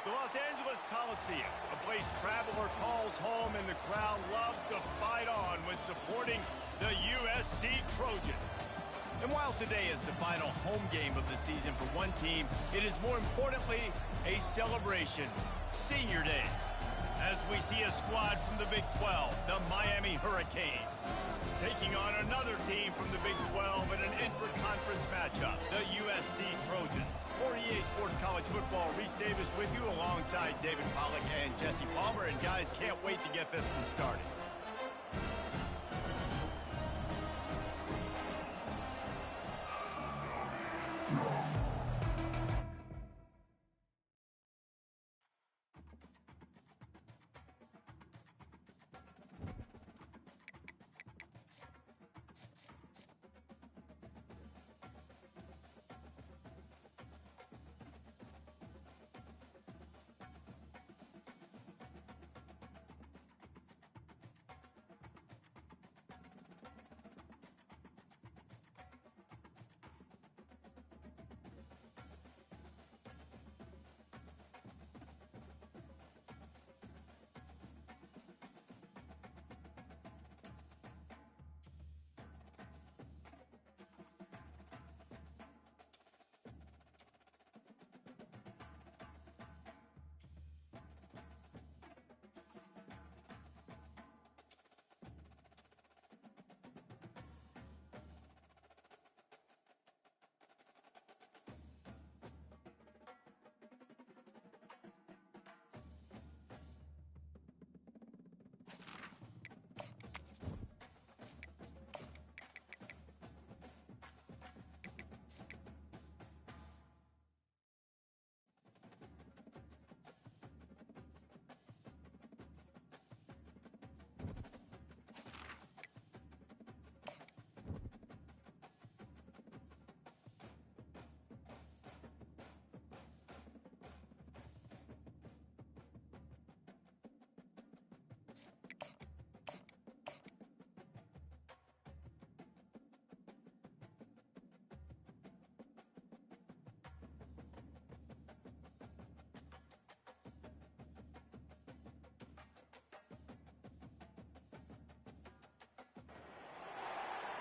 The Los Angeles Coliseum, a place traveler calls home and the crowd loves to fight on when supporting the USC Trojans. And while today is the final home game of the season for one team, it is more importantly a celebration, Senior Day, as we see a squad from the Big 12, the Miami Hurricanes, taking on another team from the Big 12 in an intra-conference matchup, the USC Trojans. For EA Sports College Football, Reese Davis with you alongside David Pollack and Jesse Palmer. And guys, can't wait to get this one started.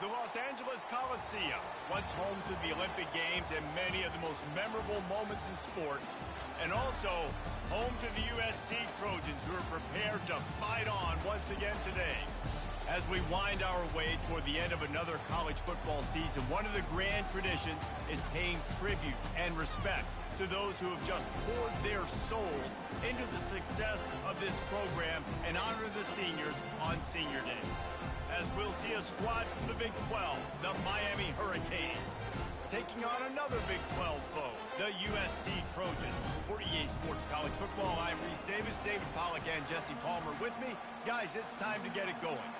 The Los Angeles Coliseum, once home to the Olympic Games and many of the most memorable moments in sports, and also home to the USC Trojans, who are prepared to fight on once again today. As we wind our way toward the end of another college football season, one of the grand traditions is paying tribute and respect to those who have just poured their souls into the success of this program and honor the seniors on Senior Day. As we'll see a squad from the Big 12, the Miami Hurricanes, taking on another Big 12 foe, the USC Trojans. For EA Sports College Football, I'm Reese Davis, David Pollack, and Jesse Palmer with me. Guys, it's time to get it going.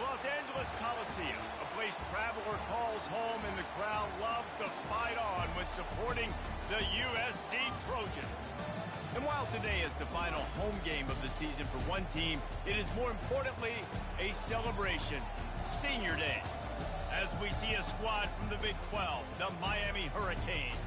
The Los Angeles Coliseum, a place traveler calls home and the crowd loves to fight on when supporting the USC Trojans. And while today is the final home game of the season for one team, it is more importantly a celebration, Senior Day, as we see a squad from the Big 12, the Miami Hurricanes,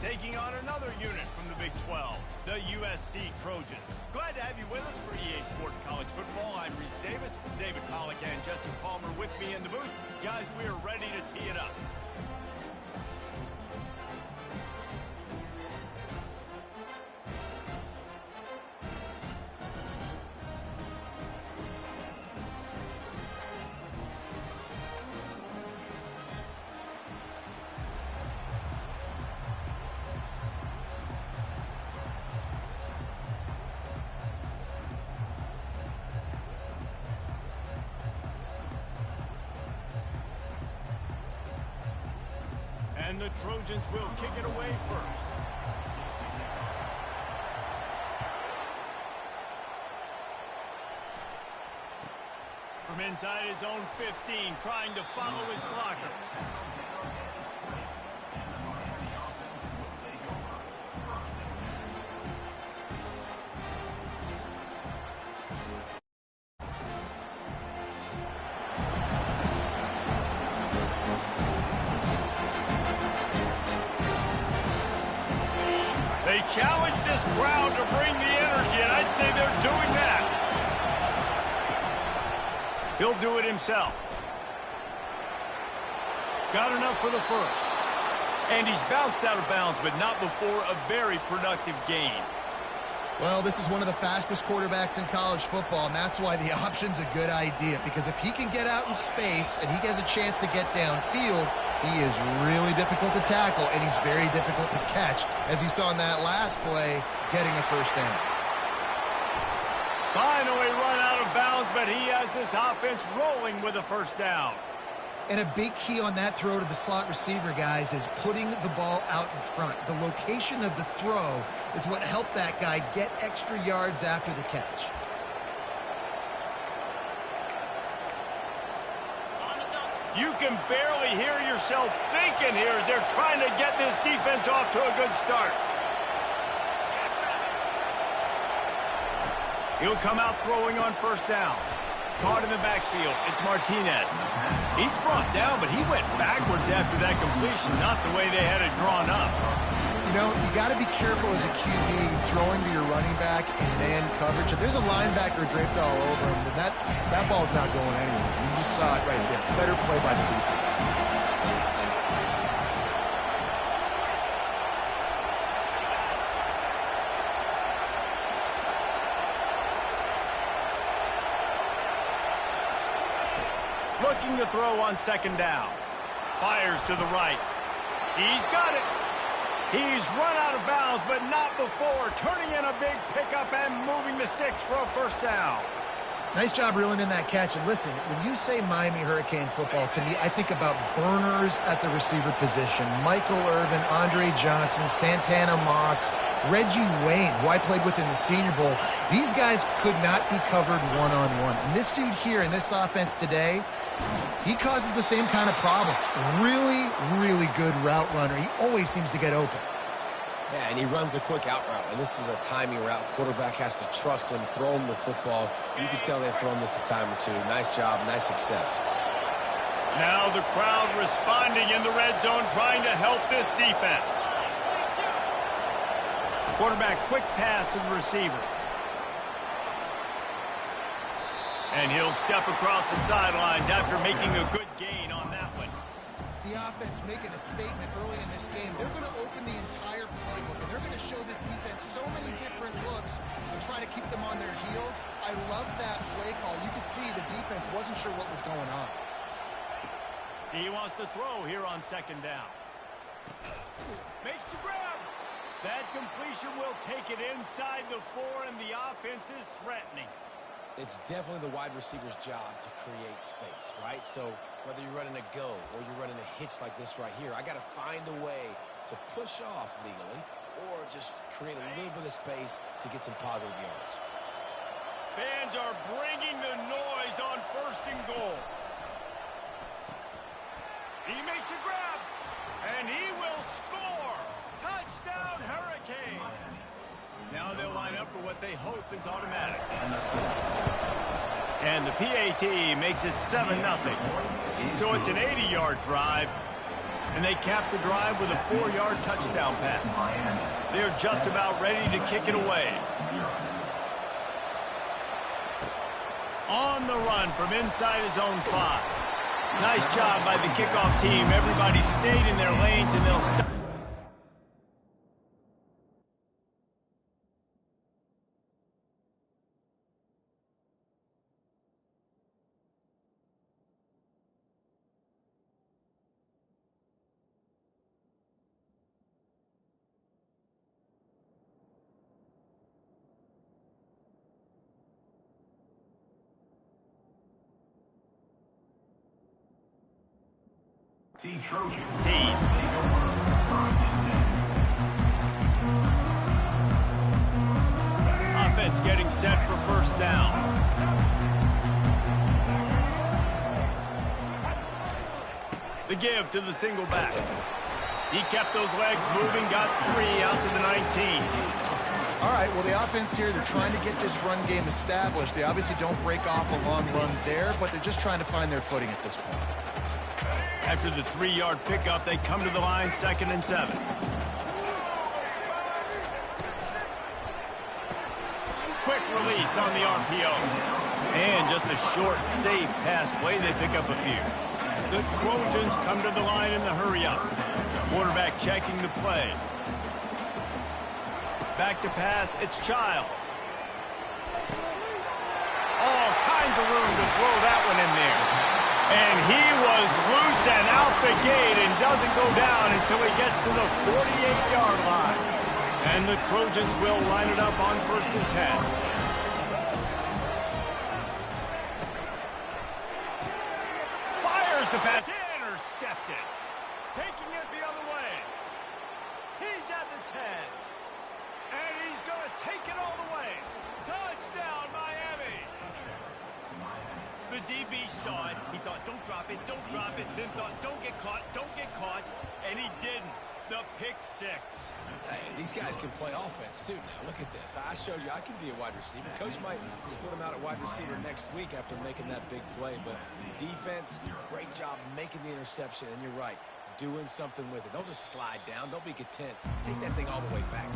taking on another unit from the Big 12, the USC Trojans. Glad to have you with us for EA Sports College Football. I'm Reese Davis, David Pollack, and Jesse Palmer with me in the booth. Guys, we are ready to tee it up. And the Trojans will kick it away first. From inside his own 15, trying to follow his blockers. They challenge this crowd to bring the energy, and I'd say they're doing that. He'll do it himself. Got enough for the first. And he's bounced out of bounds, but not before a very productive gain. Well, this is one of the fastest quarterbacks in college football, and that's why the option's a good idea. Because if he can get out in space and he has a chance to get downfield, he is really difficult to tackle, and he's very difficult to catch, as you saw in that last play, getting a first down. Finally run out of bounds, but he has this offense rolling with a first down. And a big key on that throw to the slot receiver, guys, is putting the ball out in front. The location of the throw is what helped that guy get extra yards after the catch. You can barely hear yourself thinking here as they're trying to get this defense off to a good start. He'll come out throwing on first down. Caught in the backfield. It's Martinez. He's brought down, but he went backwards after that completion, not the way they had it drawn up. You know, you got to be careful as a QB throwing to your running back in man coverage. If there's a linebacker draped all over him, then that ball's not going anywhere. You just saw it right there. Better play by the defense. Looking to throw on second down. Fires to the right. He's got it. He's run out of bounds, but not before. Turning in a big pickup and moving the sticks for a first down. Nice job reeling in that catch. And listen, when you say Miami Hurricane football, to me, I think about burners at the receiver position. Michael Irvin, Andre Johnson, Santana Moss, Reggie Wayne, who I played with in the Senior Bowl. These guys could not be covered one-on-one. And this dude here in this offense today, he causes the same kind of problems. Really, really good route runner. He always seems to get open. Yeah, and he runs a quick out route, and this is a timing route. Quarterback has to trust him, throw him the football. You can tell they've thrown this a time or two. Nice job, nice success. Now the crowd responding in the red zone, trying to help this defense. Quarterback, quick pass to the receiver. And he'll step across the sidelines after making a good gain on that one. The offense making a statement early in this game. They're going to open the entire playbook, and they're going to show this defense so many different looks and try to keep them on their heels. I love that play call. You could see the defense wasn't sure what was going on. He wants to throw here on second down. Makes the grab. That completion will take it inside the 4, and the offense is threatening. It's definitely the wide receiver's job to create space, right? So whether you're running a go or you're running a hitch like this right here, I got to find a way to push off legally or just create a little bit of space to get some positive yards. Fans are bringing the noise on first and goal. He makes a grab, and he will score. Touchdown, Hurricane. Now they'll line up for what they hope is automatic. And the PAT makes it 7-0. So it's an 80-yard drive, and they cap the drive with a 4-yard touchdown pass. They're just about ready to kick it away. On the run from inside his own 5. Nice job by the kickoff team. Everybody stayed in their lanes, and they'll stop. team. Offense getting set for first down. The give to the single back. He kept those legs moving, got 3 out to the 19. All right, well, the offense here, they're trying to get this run game established. They obviously don't break off a long run there, but they're just trying to find their footing at this point. After the 3-yard pickup, they come to the line, 2nd and 7. Quick release on the RPO. And just a short, safe pass play. They pick up a few. The Trojans come to the line in the hurry-up. Quarterback checking the play. Back to pass, it's Childs. All kinds of room to throw that one in there. And he was loose and out the gate and doesn't go down until he gets to the 48-yard line. And the Trojans will line it up on 1st and 10. Fires the pass. Intercepted. Taking it the other way. He's at the 10. And he's going to take it all the way. Touchdown, Miami. The DB saw it. He thought, don't drop it, don't drop it. Then thought, don't get caught, don't get caught. And he didn't. The pick 6. Hey, these guys can play offense, too. Now, look at this. I showed you I can be a wide receiver. Coach might split him out at wide receiver next week after making that big play. But defense, great job making the interception. And you're right, doing something with it. Don't just slide down. Don't be content. Take that thing all the way back.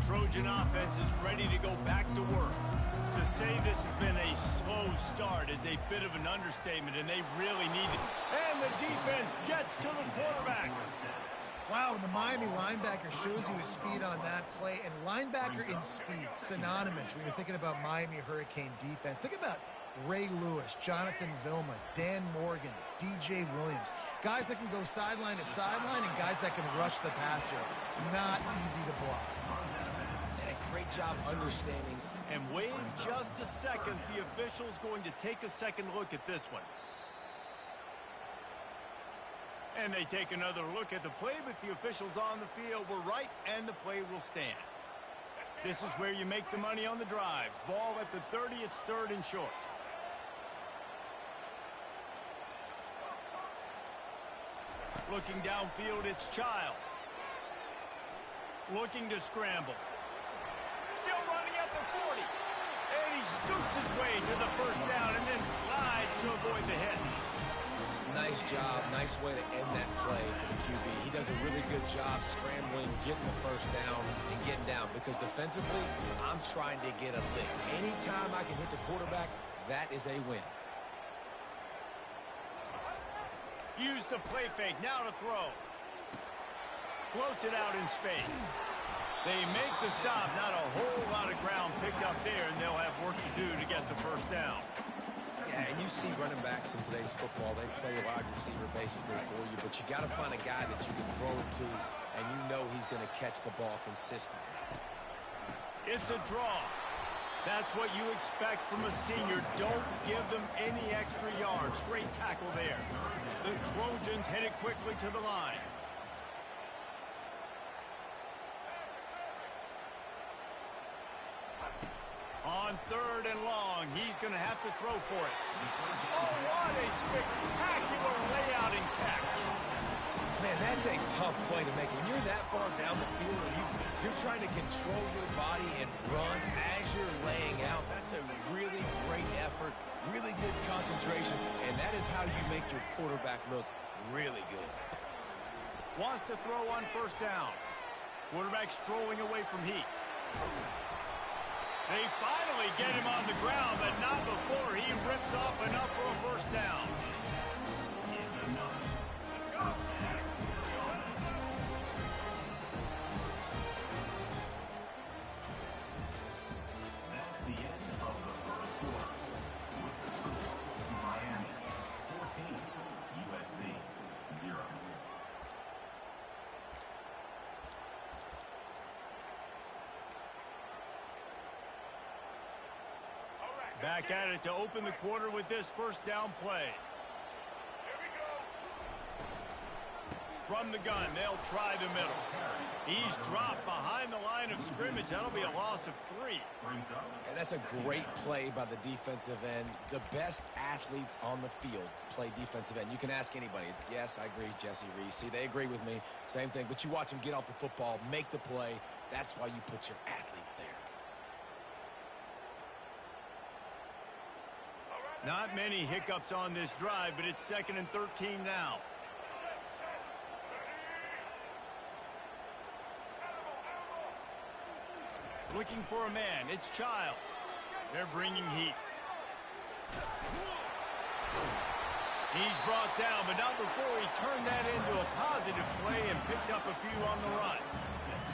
Trojan offense is ready to go back to work. To say this has been a slow start is a bit of an understatement, and they really need it. And the defense gets to the quarterback. Wow, the Miami linebacker shows you his speed on that play, and linebacker in speed, synonymous when you're thinking about Miami Hurricane defense. Think about Ray Lewis, Jonathan Vilma, Dan Morgan, DJ Williams. Guys that can go sideline to sideline and guys that can rush the passer. Not easy to block. And a great job understanding. And wait just a second. The official's going to take a second look at this one. And they take another look at the play, but the officials on the field were right, and the play will stand. This is where you make the money on the drives. Ball at the 30, it's 3rd and short. Looking downfield, it's Childs. Looking to scramble. Still running at the 40. And he scoots his way to the first down and then slides to avoid the hit. Nice job. Nice way to end that play for the QB. He does a really good job scrambling, getting the first down, and getting down. Because defensively, I'm trying to get a lick. Anytime I can hit the quarterback, that is a win. Use the play fake. Now to throw. Floats it out in space. They make the stop. Not a whole lot of ground picked up there, and they'll have work to do to get the first down. Yeah, and you see running backs in today's football, they play a wide receiver basically for you, but you got to find a guy that you can throw it to, and you know he's going to catch the ball consistently. It's a draw. That's what you expect from a senior. Don't give them any extra yards. Great tackle there. The Trojans headed quickly to the line. On 3rd and long, he's going to have to throw for it. Oh, what a spectacular layout and catch. Man, that's a tough play to make. When you're that far down the field and you're trying to control your body and run as you're laying out, that's a really great effort, really good concentration, and that is how you make your quarterback look really good. Wants to throw on first down. Quarterback strolling away from heat. They finally get him on the ground, but not before he rips off enough for a first down. That's the end of the first quarter. With the score, Miami 14, USC 0. Back at it to open the quarter with this first down play. From the gun, they'll try the middle. He's dropped behind the line of scrimmage. That'll be a loss of 3. And that's a great play by the defensive end. The best athletes on the field play defensive end. You can ask anybody. Yes, I agree, Jesse Reese. See, they agree with me. Same thing. But you watch them get off the football, make the play. That's why you put your athletes there. Not many hiccups on this drive, but it's 2nd and 13 now. Looking for a man. It's Childs. They're bringing heat. He's brought down, but not before he turned that into a positive play and picked up a few on the run.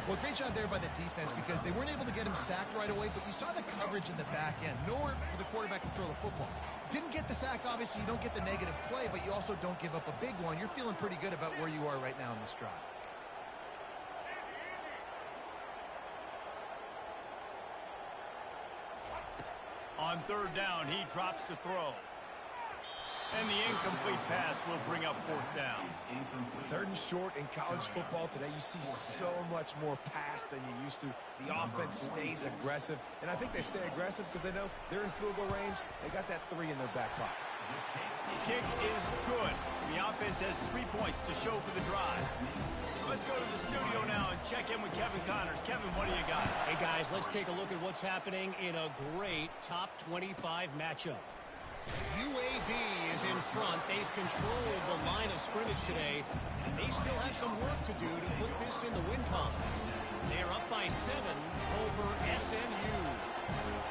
Well, great job there by the defense because they weren't able to get him sacked right away, but you saw the coverage in the back end. Nowhere for the quarterback to throw the football. Didn't get the sack, obviously. You don't get the negative play, but you also don't give up a big one. You're feeling pretty good about where you are right now in this drive. On 3rd down, he drops to throw. And the incomplete pass will bring up 4th down. 3rd and short in college football today. You see so much more pass than you used to. The offense stays aggressive, and I think they stay aggressive because they know they're in field goal range. They got that 3 in their back pocket. Kick is good. The offense has 3 points to show for the drive. Let's go to the studio now and check in with Kevin Connors. Kevin, what do you got? Hey, guys, let's take a look at what's happening in a great top 25 matchup. UAB is in front. They've controlled the line of scrimmage today, and they still have some work to do to put this in the win column. They're up by 7 over SMU.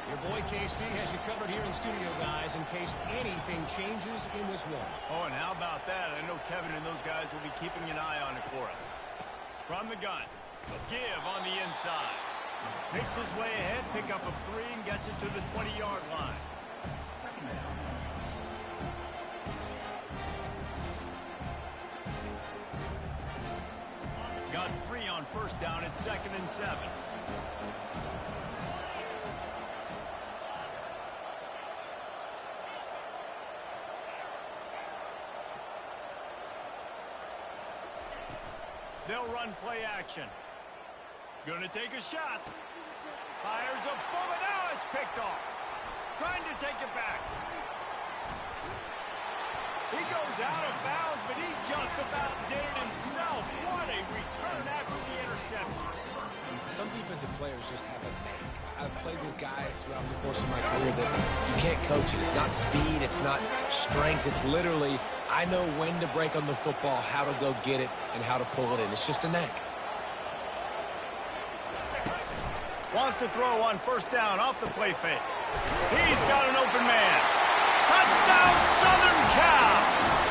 Your boy KC has you covered here in studio, guys, in case anything changes in this one. Oh, and how about that? I know Kevin and those guys will be keeping an eye on it for us. From the gun, give on the inside. Picks his way ahead, pick up a 3, and gets it to the 20-yard line. Got 3 on first down at 2nd and 7. They'll run play action. Gonna take a shot. Fires a bullet. Now it's picked off. Trying to take it back. He goes out of bounds, but he just about did it himself. What a return after the interception. Some defensive players just have a knack. I've played with guys throughout the course of my career that you can't coach it. It's not speed, it's not strength. It's literally, I know when to break on the football, how to go get it, and how to pull it in. It's just a knack. Wants to throw on first down off the play fake. He's got an open man. Touchdown, Southern Cal!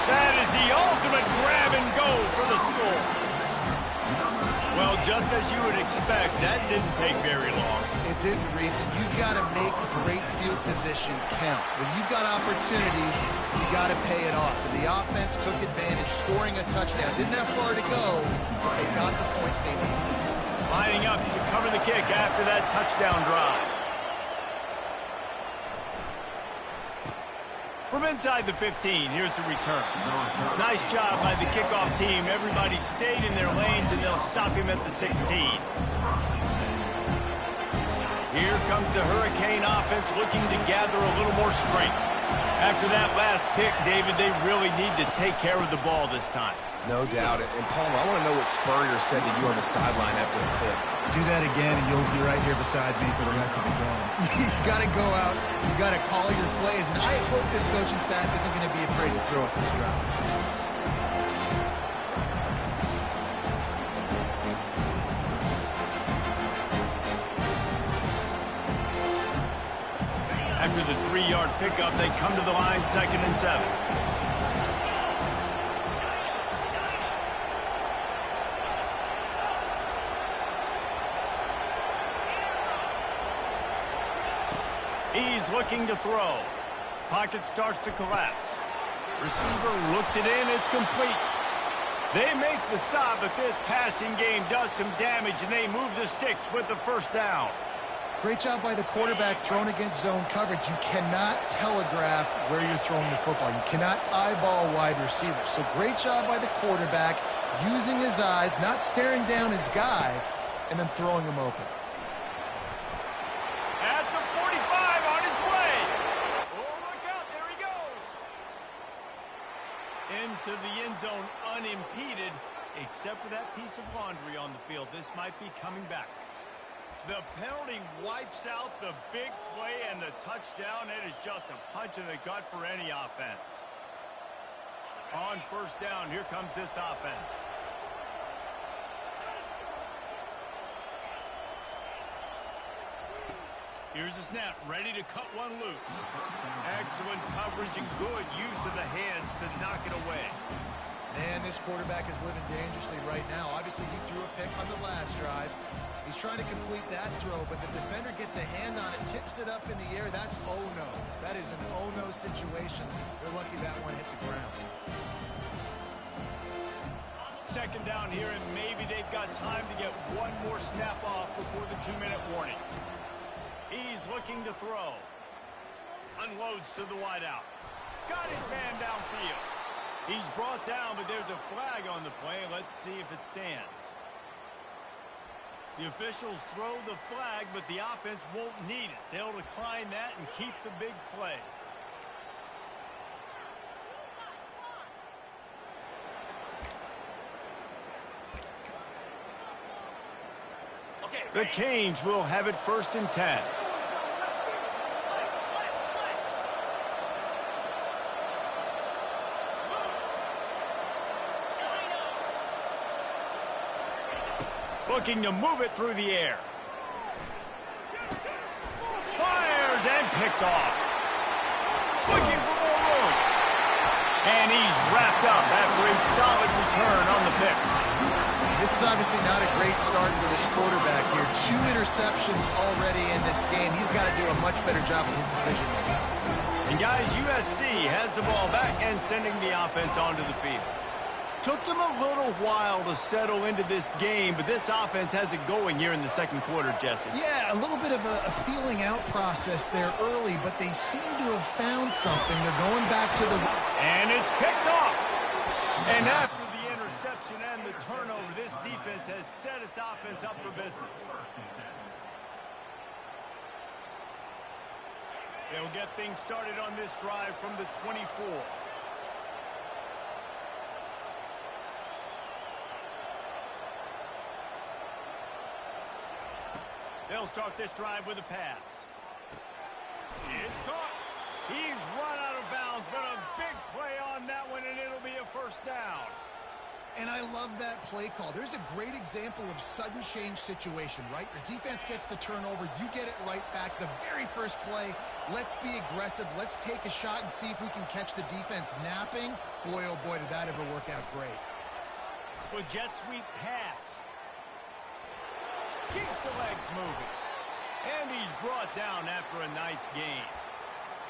That is the ultimate grab and go for the score. Well, just as you would expect, that didn't take very long. It didn't, Reese. You've got to make great field position count. When you've got opportunities, you got to pay it off. And the offense took advantage, scoring a touchdown. Didn't have far to go, but they got the points they needed. Lining up to cover the kick after that touchdown drive. From inside the 15, here's the return. Nice job by the kickoff team. Everybody stayed in their lanes, and they'll stop him at the 16. Here comes the Hurricane offense looking to gather a little more strength. After that last pick, David, they really need to take care of the ball this time. No doubt. And Palmer, I want to know what Spurrier said to you on the sideline after a pick. Do that again, and you'll be right here beside me for the rest of the game. You got to go out. You got to call your plays, and I hope this coaching staff isn't going to be afraid to throw at this route. After the 3-yard pickup, they come to the line 2nd and 7. He's looking to throw. Pocket starts to collapse. Receiver looks it in. It's complete. They make the stop, but this passing game does some damage, and they move the sticks with the first down. Great job by the quarterback thrown against zone coverage. You cannot telegraph where you're throwing the football. You cannot eyeball wide receivers. So great job by the quarterback using his eyes, not staring down his guy, and then throwing him open. At the 45 on his way. Oh, look out. There he goes. Into the end zone unimpeded, except for that piece of laundry on the field. This might be coming back. The penalty wipes out the big play and the touchdown. It is just a punch in the gut for any offense. On first down, here comes this offense. Here's the snap, ready to cut one loose. Excellent coverage and good use of the hands to knock it away. Man, this quarterback is living dangerously right now. Obviously, he threw a pick on the last drive. He's trying to complete that throw, but the defender gets a hand on it, tips it up in the air. That's oh-no. That is an oh-no situation. They're lucky that one hit the ground. Second down here, and maybe they've got time to get one more snap off before the 2-minute warning. He's looking to throw. Unloads to the wideout. Got his man downfield. He's brought down, but there's a flag on the play. Let's see if it stands. The officials throw the flag, but the offense won't need it. They'll decline that and keep the big play. The Canes will have it 1st and 10. Looking to move it through the air. Fires and picked off. Looking for more room. And he's wrapped up after a solid return on the pick. This is obviously not a great start for this quarterback here. 2 interceptions already in this game. He's got to do a much better job with his decision making. And guys, USC has the ball back and sending the offense onto the field. Took them a little while to settle into this game, but this offense has it going here in the second quarter, Jesse. Yeah, a little bit of a feeling out process there early, but they seem to have found something. They're going back to the... And it's picked off. And after the interception and the turnover, this defense has set its offense up for business. They'll get things started on this drive from the 24. They'll start this drive with a pass. It's caught. He's run out of bounds, but a big play on that one, and it'll be a first down. And I love that play call. There's a great example of sudden change situation, right? Your defense gets the turnover. You get it right back. The very first play, let's be aggressive. Let's take a shot and see if we can catch the defense napping. Boy, oh boy, did that ever work out great. With jet sweep pass. Keeps the legs moving. And he's brought down after a nice gain.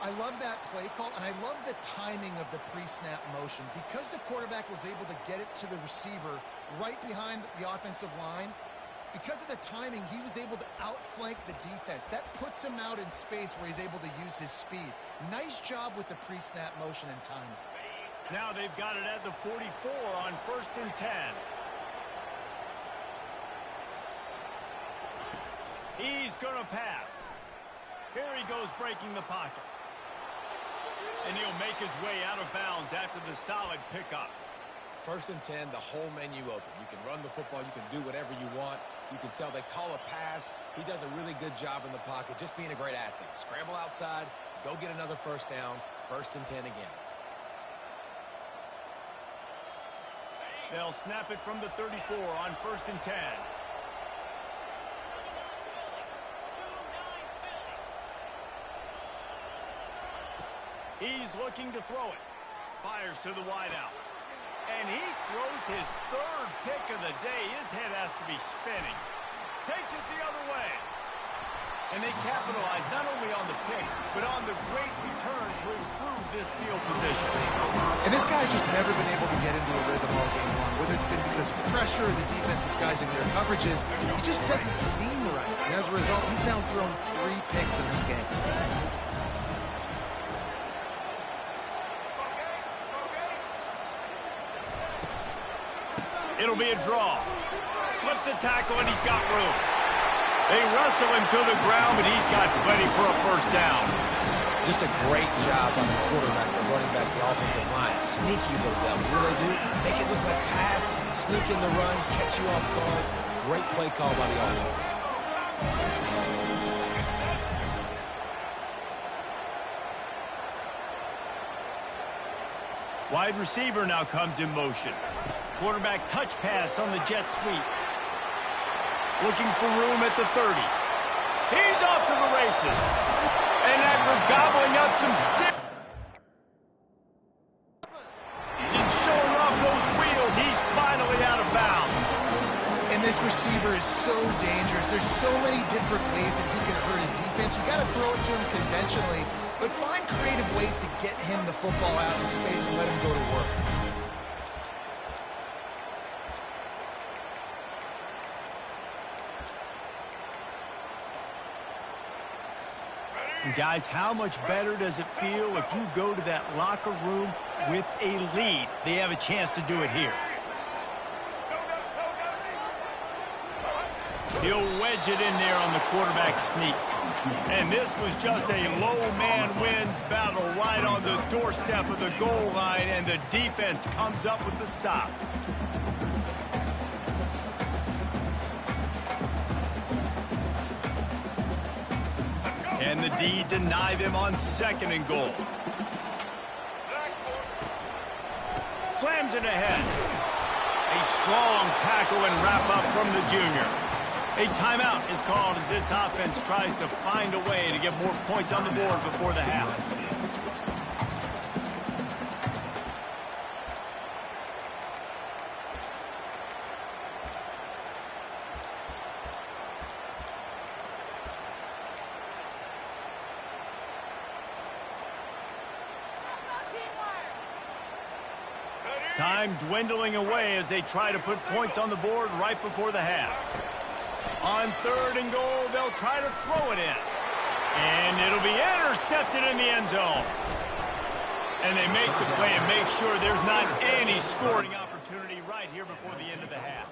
I love that play call, and I love the timing of the pre-snap motion. Because the quarterback was able to get it to the receiver right behind the offensive line, because of the timing, he was able to outflank the defense. That puts him out in space where he's able to use his speed. Nice job with the pre-snap motion and timing. Now they've got it at the 44 on 1st and 10. He's going to pass. Here he goes breaking the pocket. And he'll make his way out of bounds after the solid pickup. 1st and 10, the whole menu open. You can run the football. You can do whatever you want. You can tell they call a pass. He does a really good job in the pocket, just being a great athlete. Scramble outside, go get another first down. 1st and 10 again. They'll snap it from the 34 on 1st and 10. He's looking to throw it. Fires to the wideout. And he throws his third pick of the day. His head has to be spinning. Takes it the other way. And they capitalize not only on the pick, but on the great return to improve this field position. And this guy's just never been able to get into a rhythm all game long, whether it's been because of pressure or the defense disguising their coverages. He just doesn't seem right. And as a result, he's now thrown 3 picks in this game. It'll be a draw. Slips a tackle, and he's got room. They wrestle him to the ground, but he's got plenty for a first down. Just a great job on the quarterback, the running back, the offensive line. Sneaky little devils. What do? Make it look like pass, sneak in the run, catch you off guard. Great play call by the offense. Wide receiver now comes in motion. Quarterback touch pass on the jet sweep. Looking for room at the 30. He's off to the races. And after gobbling up some just showing off those wheels, he's finally out of bounds. And this receiver is so dangerous. There's so many different ways that he can hurt a defense. You got to throw it to him conventionally, but find creative ways to get him the football out in space and let him go to work. And guys, how much better does it feel if you go to that locker room with a lead? They have a chance to do it here. He'll wedge it in there on the quarterback sneak. And this was just a low man wins battle right on the doorstep of the goal line, and the defense comes up with the stop. And the D deny them on 2nd and goal. Slams it ahead. A strong tackle and wrap up from the junior. A timeout is called as this offense tries to find a way to get more points on the board before the half. Time dwindling away as they try to put points on the board right before the half. On 3rd and goal, they'll try to throw it in. And it'll be intercepted in the end zone. And they make the play and make sure there's not any scoring opportunity right here before the end of the half.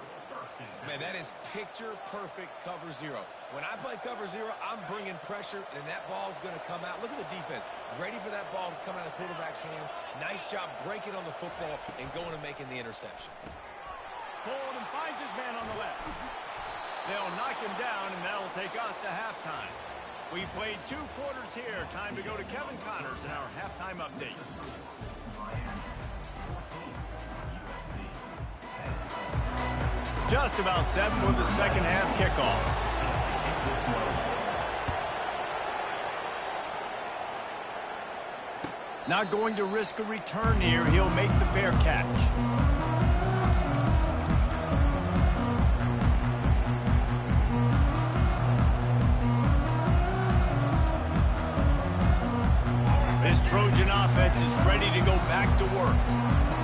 Man, that is picture-perfect cover zero. When I play cover zero, I'm bringing pressure, and that ball's going to come out. Look at the defense. Ready for that ball to come out of the quarterback's hand. Nice job breaking on the football and going and making the interception. Hold and finds his man on the left. They'll knock him down, and that'll take us to halftime. We played 2 quarters here. Time to go to Kevin Connors in our halftime update. Just about set for the second half kickoff. Not going to risk a return here. He'll make the fair catch. This Trojan offense is ready to go back to work.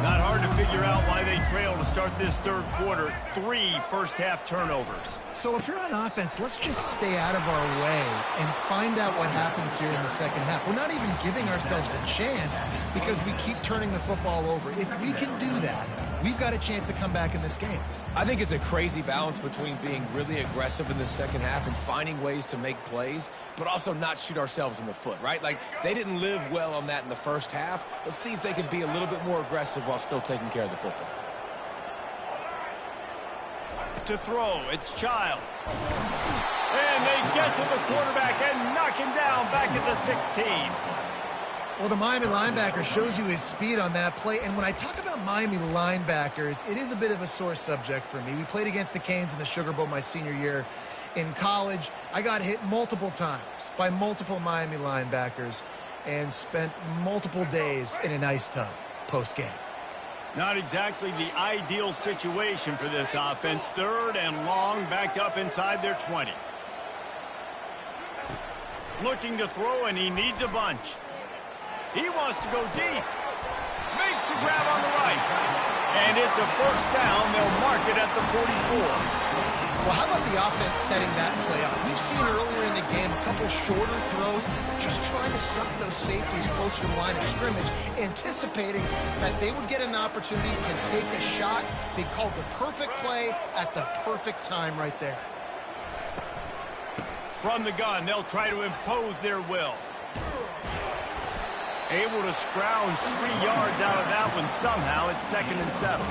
Not hard to figure out why they trail to start this 3rd quarter. 3 first-half turnovers. So if you're on offense, let's just stay out of our way and find out what happens here in the second half. We're not even giving ourselves a chance because we keep turning the football over. If we can do that, we've got a chance to come back in this game. I think it's a crazy balance between being really aggressive in the second half and finding ways to make plays, but also not shoot ourselves in the foot, right? Like, they didn't live well on that in the first half. Let's see if they can be a little bit more aggressive while still taking care of the football. To throw, it's Childs. And they get to the quarterback and knock him down back at the 16. Well, the Miami linebacker shows you his speed on that play. And when I talk about Miami linebackers, it is a bit of a sore subject for me. We played against the Canes in the Sugar Bowl my senior year in college. I got hit multiple times by multiple Miami linebackers. and spent multiple days in an ice tub post-game. Not exactly the ideal situation for this offense. 3rd and long, backed up inside their 20. Looking to throw, and he needs a bunch. He wants to go deep. Makes the grab on the right. And it's a first down. They'll mark it at the 44. Well, how about the offense setting that play up? We've seen earlier in the game a couple shorter throws, just trying to suck those safeties closer to the line of scrimmage, anticipating that they would get an opportunity to take a shot. They called the perfect play at the perfect time right there. From the gun, they'll try to impose their will. Able to scrounge 3 yards out of that one somehow. It's 2nd and 7.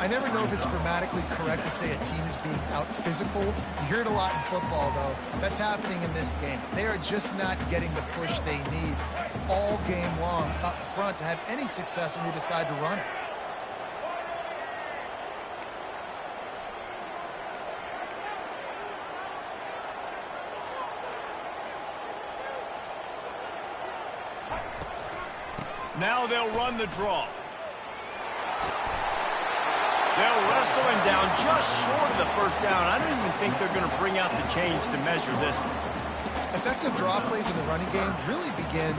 I never know if it's grammatically correct to say a team is being out-physicaled. You hear it a lot in football, though. That's happening in this game. They are just not getting the push they need all game long up front to have any success when they decide to run it. Now they'll run the draw. They'll wrestle him down just short of the first down. I don't even think they're going to bring out the chains to measure this one. Effective draw plays in the running game really begin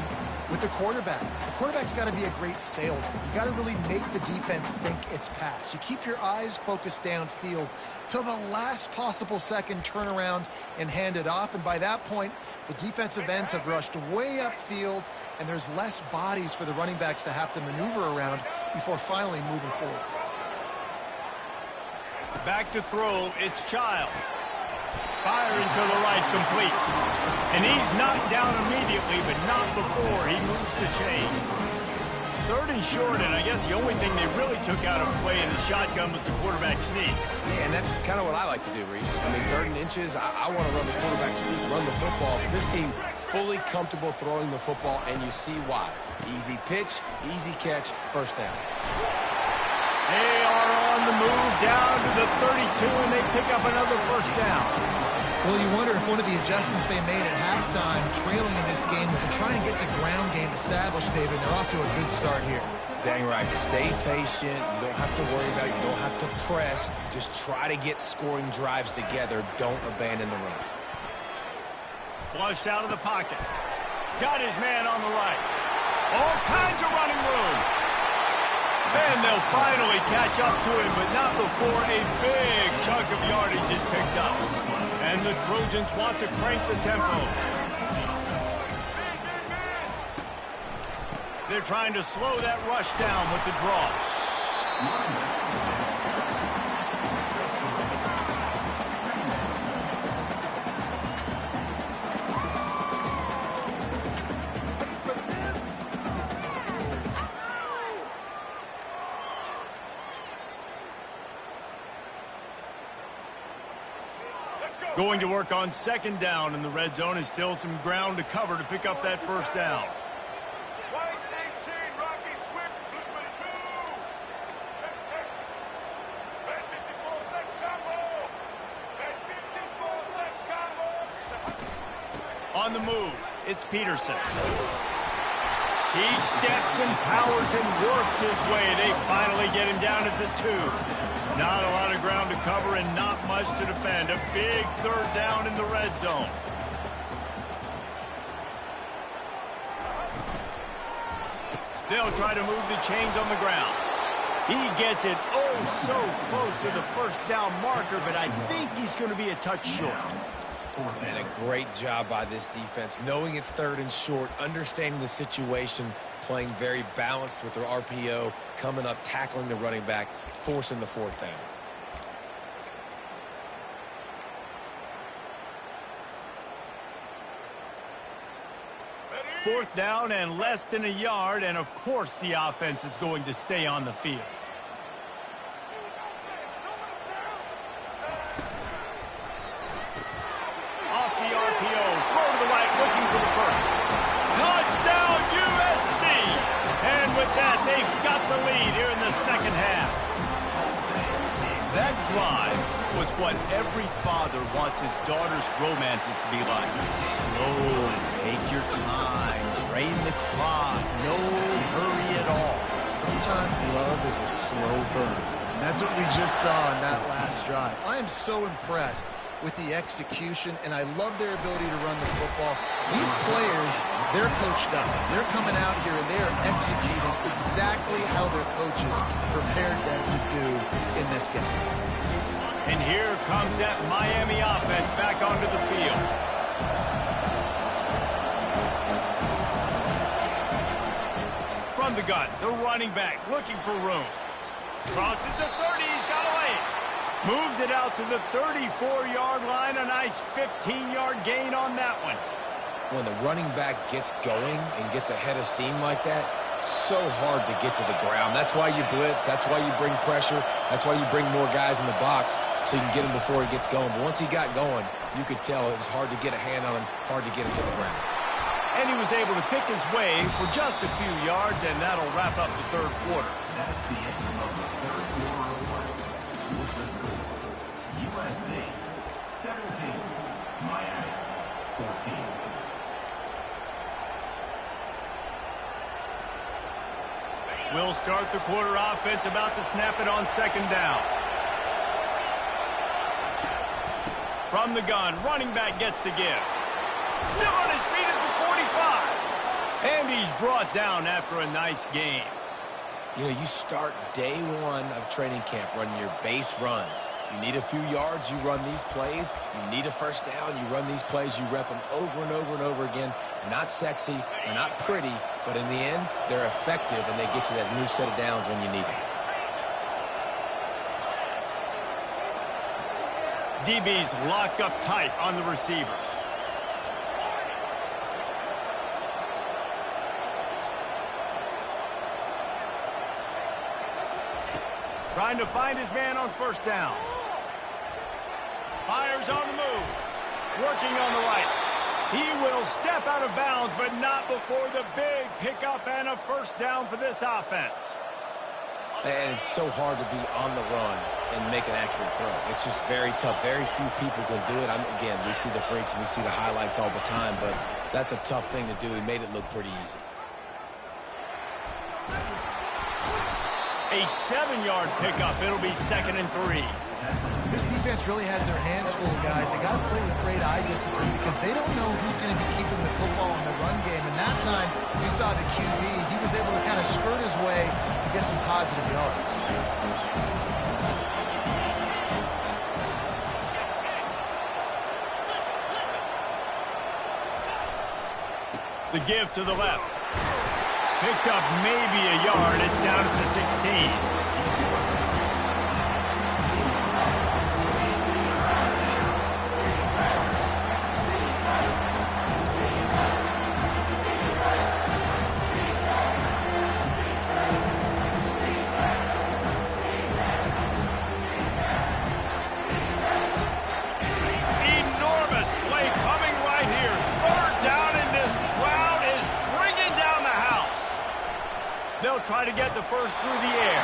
with the quarterback. The quarterback's got to be a great salesman. You got to really make the defense think it's pass. You keep your eyes focused downfield till the last possible second, turn around and hand it off. And by that point, the defensive ends have rushed way upfield, and there's less bodies for the running backs to have to maneuver around before finally moving forward. Back to throw, it's Child. Firing to the right, complete. And he's knocked down immediately, but not before he moves the chain. 3rd and short, and I guess the only thing they really took out of play in the shotgun was the quarterback sneak. Yeah, and that's kind of what I like to do, Reese. I mean, 3rd and inches, I want to run the quarterback sneak, run the football. This team fully comfortable throwing the football, and you see why. Easy pitch, easy catch, first down. They are on the move down to the 32, and they pick up another first down. Well, you wonder if one of the adjustments they made at halftime, trailing in this game, was to try and get the ground game established, David. They're off to a good start here. Dang right. Stay patient. You don't have to worry about it. You don't have to press. Just try to get scoring drives together. Don't abandon the run. Flushed out of the pocket. Got his man on the right. All kinds of running room. And they'll finally catch up to him, but not before a big chunk of yardage is picked up. And the Trojans want to crank the tempo. They're trying to slow that rush down with the draw. Going to work on 2nd down in the red zone, and still some ground to cover to pick up that first down. On the move, it's Peterson. He steps and powers and works his way. They finally get him down at the 2. Not a lot of ground to cover and not much to defend. A big 3rd down in the red zone. They'll try to move the chains on the ground. He gets it oh so close to the first down marker, but I think he's going to be a touch short. And a great job by this defense, knowing it's 3rd and short, understanding the situation, playing very balanced with their RPO, coming up, tackling the running back, forcing the 4th down. Fourth down and less than a yard, and of course the offense is going to stay on the field. Off the RPO, throw to the right, looking for the first. Touchdown USC! And with that, they've got the lead here in the 2nd half. That drive was what every father wants his daughter's romances to be like. Slow, take your time, train the greatest love is a slow burn. And that's what we just saw in that last drive. I am so impressed with the execution, and I love their ability to run the football. These players, they're coached up. They're coming out here, and they're executing exactly how their coaches prepared them to do in this game. And here comes that Miami offense back onto the field. From the gun, the running back looking for room. Crosses the 30, he's got away. Moves it out to the 34-yard line. A nice 15-yard gain on that one. When the running back gets going and gets ahead of steam like that, so hard to get to the ground. That's why you blitz. That's why you bring pressure. That's why you bring more guys in the box so you can get him before he gets going. But once he got going, you could tell it was hard to get a hand on him, hard to get him to the ground. And he was able to pick his way for just a few yards, and that'll wrap up the third quarter. That's the end of the third quarter of play. With the score, USC 17, Miami 14. We'll start the quarter offense, about to snap it on second down. From the gun, running back gets to give. Still on his feet at the 45. And he's brought down after a nice game. You know, you start day one of training camp running your base runs. You need a few yards, you run these plays. You need a first down, you run these plays. You rep them over and over and over again. They're not sexy, they're not pretty, but in the end, they're effective, and they get you that new set of downs when you need them. DB's locked up tight on the receivers. Trying to find his man on first down. Fires on the move. Working on the right. He will step out of bounds, but not before the big pickup and a first down for this offense. And it's so hard to be on the run and make an accurate throw. It's just very tough. Very few people can do it. Again, we see the freaks and we see the highlights all the time, but that's a tough thing to do. He made it look pretty easy. A 7-yard pickup. It'll be 2nd and 3. This defense really has their hands full, guys. They got to play with great eye discipline because they don't know who's going to be keeping the football in the run game. And that time, you saw the QB. He was able to kind of skirt his way to get some positive yards. The give to the left. Picked up maybe a yard. It's down at the 16. Enormous play coming right here. Third down, and this crowd is bringing down the house. They'll try to get the first through the air.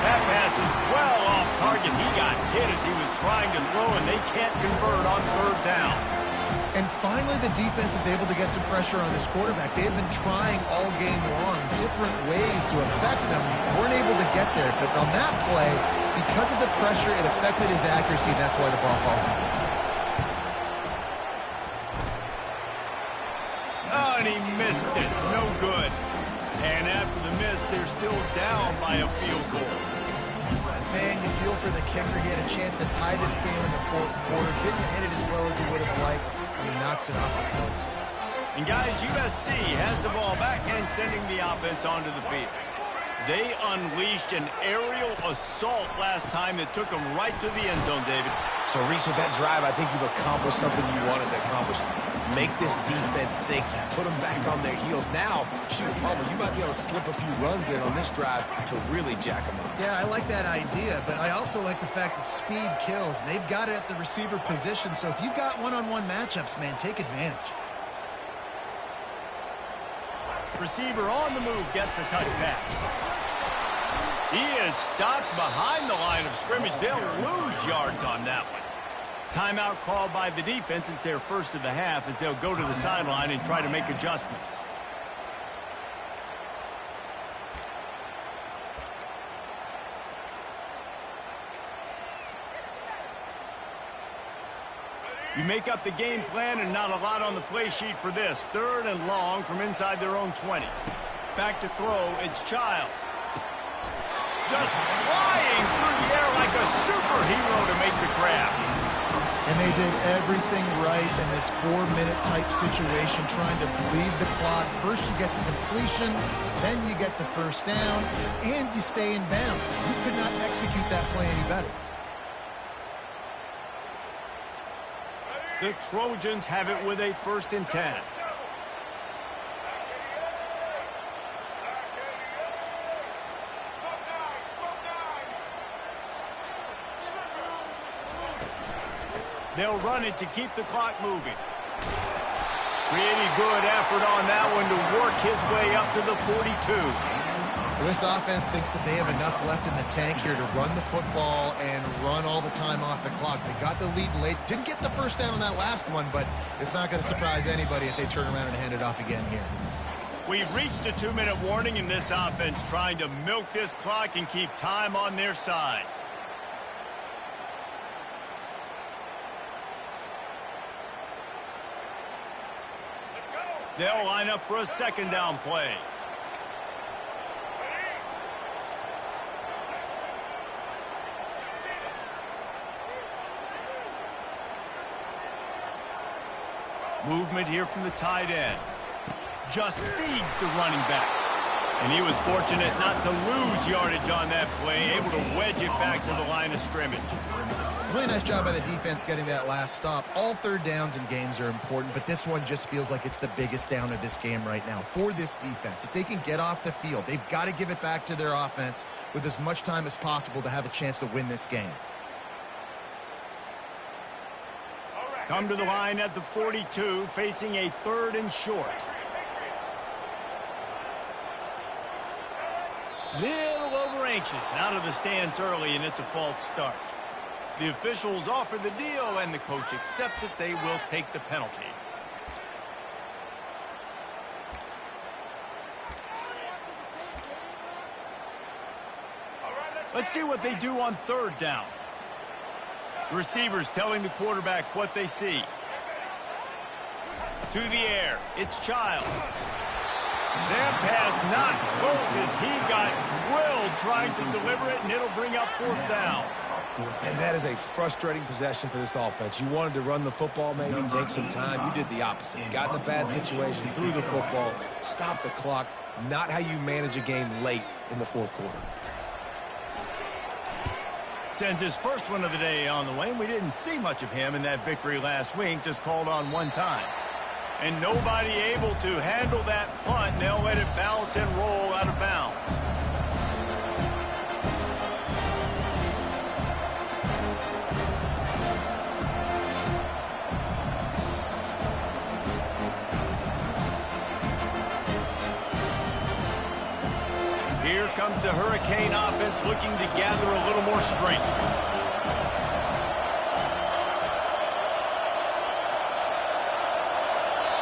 That pass is well off target. He got hit as he was trying to throw, and they can't convert on third down. And finally, the defense is able to get some pressure on this quarterback. They had been trying all game long different ways to affect him. Weren't able to get there. But on that play, because of the pressure, it affected his accuracy, and that's why the ball falls in. Oh, and he missed it. No good. And after the miss, they're still down by a field goal. Man, you feel for the kicker. He had a chance to tie this game in the fourth quarter. Didn't hit it as well as he would have liked, and he knocks it off the post. And guys, USC has the ball back and sending the offense onto the field. They unleashed an aerial assault last time that took them right to the end zone, David. So, Reese, with that drive, I think you've accomplished something you wanted to accomplish. Make this defense think. Put them back on their heels. Now, shoot, Palmer, you might be able to slip a few runs in on this drive to really jack them up. Yeah, I like that idea, but I also like the fact that speed kills. And they've got it at the receiver position, so if you've got one-on-one matchups, man, take advantage. Receiver on the move gets the touch pass. He is stopped behind the line of scrimmage. They'll lose yards on that one. Timeout called by the defense. It's their first of the half as they'll go to the sideline and try to make adjustments. You make up the game plan and not a lot on the play sheet for this. 3rd and long from inside their own 20. Back to throw, it's Childs. Just flying through the air like a superhero to make the grab. And they did everything right in this 4-minute type situation, trying to bleed the clock. First you get the completion, then you get the first down, and you stay in bounds. You could not execute that play any better. The Trojans have it with a 1st and 10. They'll run it to keep the clock moving. Really good effort on that one to work his way up to the 42. This offense thinks that they have enough left in the tank here to run the football and run all the time off the clock. They got the lead late. Didn't get the first down on that last one, but it's not going to surprise anybody if they turn around and hand it off again here. We've reached the 2-minute warning in this offense, trying to milk this clock and keep time on their side. They'll line up for a 2nd down play. Movement here from the tight end. Just feeds the running back. And he was fortunate not to lose yardage on that play, able to wedge it back to the line of scrimmage. Really nice job by the defense getting that last stop. All 3rd downs in games are important, but this one just feels like it's the biggest down of this game right now for this defense. If they can get off the field, they've got to give it back to their offense with as much time as possible to have a chance to win this game. Come to the line at the 42, facing a 3rd and short. Little over anxious, out of the stance early, and it's a false start. The officials offer the deal, and the coach accepts it. They will take the penalty. Let's see what they do on 3rd down. Receivers telling the quarterback what they see. To the air, it's Childs. That pass not close as he got drilled trying to deliver it, and it'll bring up 4th down. And that is a frustrating possession for this offense. You wanted to run the football, maybe take some time. You did the opposite. Got in a bad situation, threw the football, stopped the clock. Not how you manage a game late in the 4th quarter. Sends his first one of the day on the way. We didn't see much of him in that victory last week, just called on one time. And nobody able to handle that punt. They'll let it bounce and roll out of bounds. Here comes the Hurricane offense looking to gather a little more strength.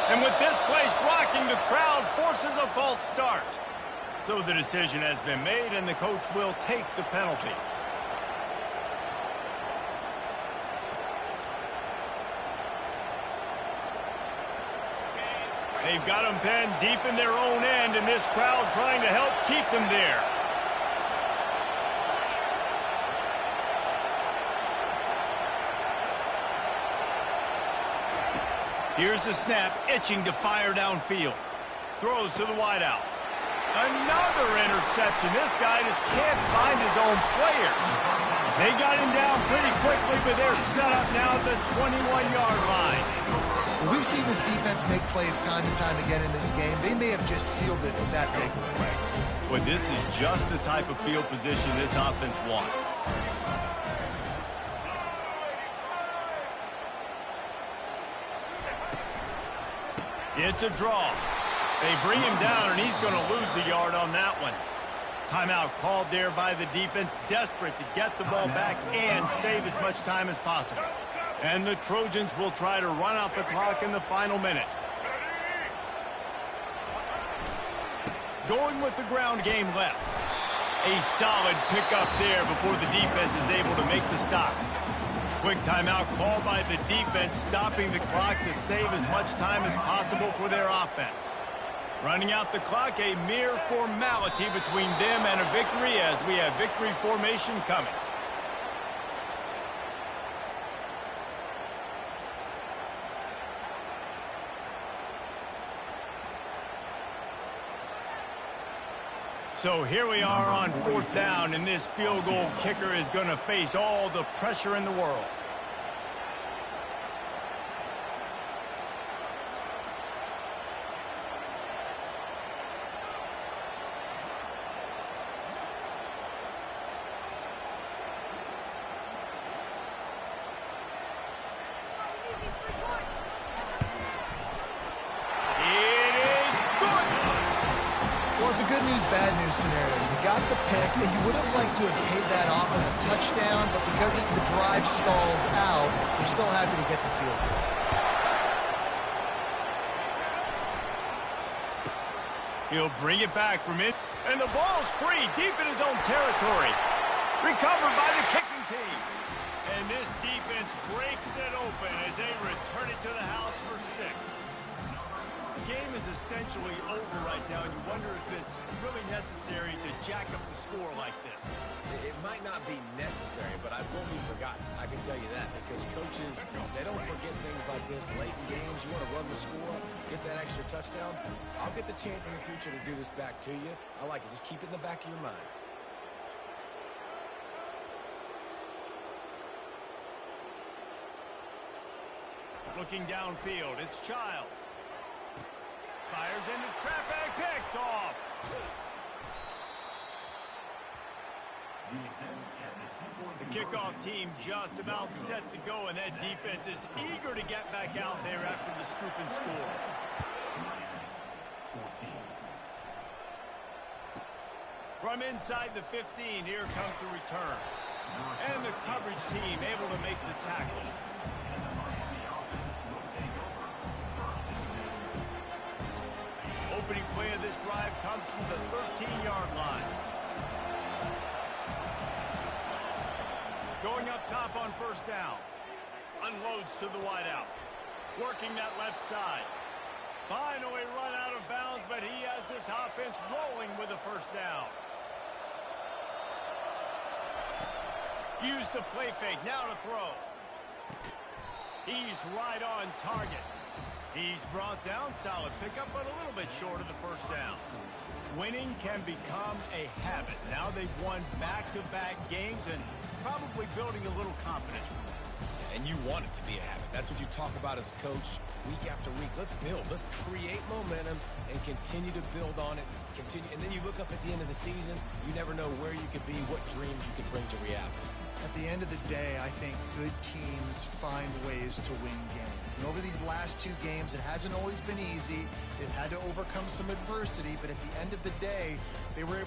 And with this place rocking, the crowd forces a false start. So the decision has been made, and the coach will take the penalty. They've got them pinned deep in their own end, and this crowd trying to help keep them there. Here's the snap, itching to fire downfield. Throws to the wideout. Another interception. This guy just can't find his own players. They got him down pretty quickly, but they're set up now at the 21-yard line. Well, we've seen this defense make plays time and time again in this game. They may have just sealed it with that takeaway. But this is just the type of field position this offense wants. It's a draw. They bring him down, and he's going to lose a yard on that one. Timeout called there by the defense, desperate to get the ball back and save as much time as possible. And the Trojans will try to run out the clock in the final minute. Going with the ground game left. A solid pickup there before the defense is able to make the stop. quick timeout called by the defense, stopping the clock to save as much time as possible for their offense. Running out the clock, a mere formality between them and a victory as we have victory formation coming. So here we are on 4th down, and this field goal kicker is going to face all the pressure in the world. It's a good news, bad news scenario. You got the pick, and you would have liked to have paid that off with a touchdown, but because the drive stalls out, you're still happy to get the field goal. He'll bring it back from it, and the ball's free deep in his own territory. Recovered by the kicking team. And this defense breaks it open as they return it to the house for 6. The game is essentially over right now, and you wonder if it's really necessary to jack up the score like this. It might not be necessary, but I won't be forgotten. I can tell you that, because coaches, they don't forget things like this late in games. You want to run the score, get that extra touchdown. I'll get the chance in the future to do this back to you. I like it. Just keep it in the back of your mind. Looking downfield, it's Childs. Fires into traffic, picked off. The kickoff team just about set to go, and that defense is eager to get back out there after the scoop and score. From inside the 15, here comes the return. And the coverage team able to make the tackles. Opening play of this drive comes from the 13-yard line. Going up top on 1st down. Unloads to the wideout. Working that left side. Finally run out of bounds, but he has this offense rolling with a 1st down. Use the play fake. Now to throw. He's right on target. He's brought down, solid pickup, but a little bit short of the 1st down. Winning can become a habit. Now they've won back-to-back games and probably building a little confidence. And you want it to be a habit. That's what you talk about as a coach week after week. Let's build. Let's create momentum and continue to build on it. And then you look up at the end of the season, you never know where you could be, what dreams you could bring to reality. At the end of the day, I think good teams find ways to win games. And over these last 2 games, it hasn't always been easy. They've had to overcome some adversity, but at the end of the day, they were able